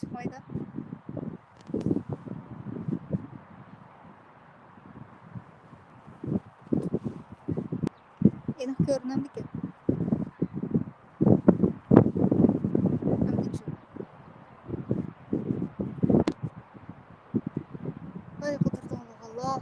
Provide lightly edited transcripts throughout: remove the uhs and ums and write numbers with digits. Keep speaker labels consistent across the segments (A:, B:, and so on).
A: Çıkmaydı. Enak görünen ki. Ay kudurdu Allah.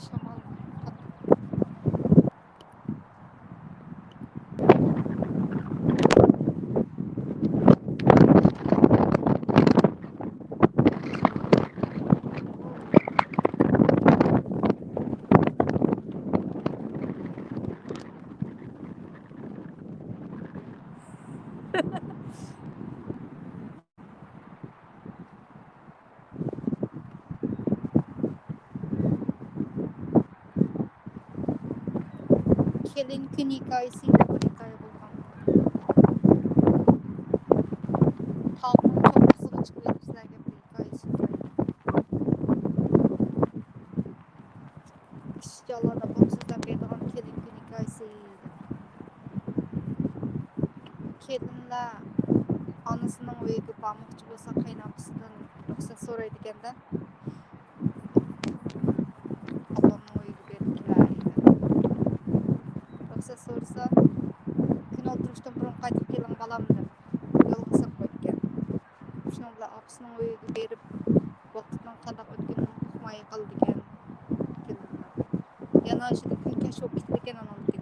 A: Şamal. Kelin gün hikayesi de bir hikaye bulgan. Halkın çok kısığı çıkıyor bizlerge bir hikayesi. İşte Allah'da bağımsızdan beydiğen kelin gün hikayesi. Kelinle anasının uyuğu bağımlıkçı olsa kaynapısından ruhsat soraydı genden. Ablamın uyuğu berdiler. Ruhsat sorsa gün oturuştan burun qaytып kelin balam deb yolga sap qo'ygan. Shundan bilan opasining uyiga berib vaqtdan qanday o'tganini uqmay qoldi ekan. Yana shunda kun kech bo'lib ketdi ekan onamniki.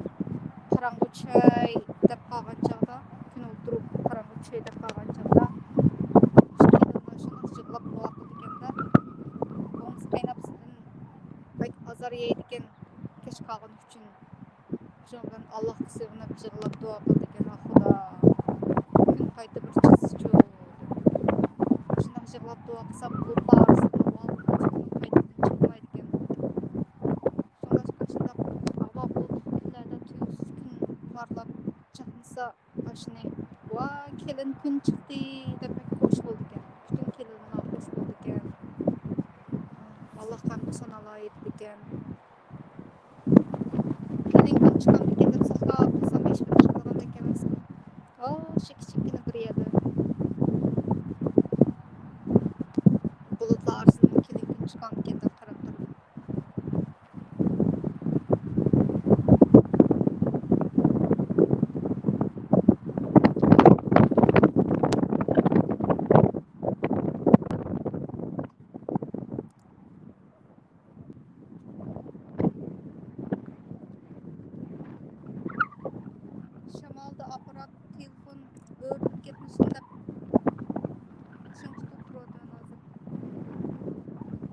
A: Qarang'u choy deb qolgan chog'da kun o'tirib qarang'u choy deb qolgan chog'da shuni yig'lab duo qildi ekanda. O'ngsi qaynapsidan bak azor yeydi ekan kech qolgani uchun. Şundan Allah'a sığınıp yig'lab duo qildi ekan. Xudo kun qayta bir chizchu. Shundan yig'lab duo qilsam bu parisi qaytadan chiqmaydi ekan. Shundan Alloh bu kunlarda tuyuqsiz kun porlab chaqnasa ashni va kelin kun chiqdi deb xush bo'ldi ekan. Butun kelinlar xush bo'ldi ekan. Alloh hamd sanolar aytdi ekan. Kelin kun chiqqan ekan deb saqlab qilsam hech bir ish qilgan ekanmiz. Kichikkina bir yerda bulutlar arasında kelin kun chiqqan ekan deb qarab turdim. Şamalda aparat, telefon öğrenip gitmişsin deb şun tutup turadi hozir.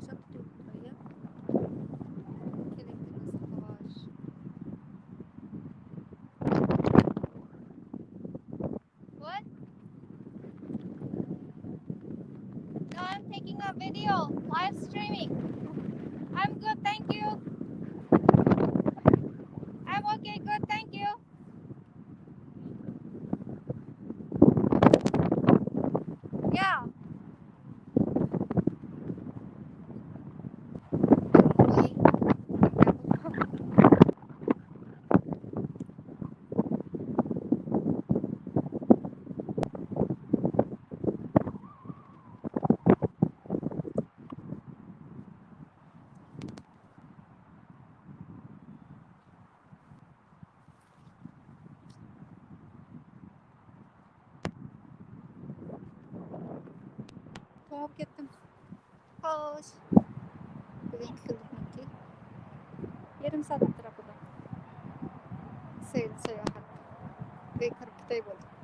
A: Şap tutup turadi. Kelin kun saqlash. What? No, I'm taking a video, live streaming. I'm good, thank you. I'm okay, good, thank you. Yeah. To'g'ib ketdim. Xo'sh. Bugungi kunimki yarim soat atrofida sayl sayohat. Bekor kutay bo'ldi.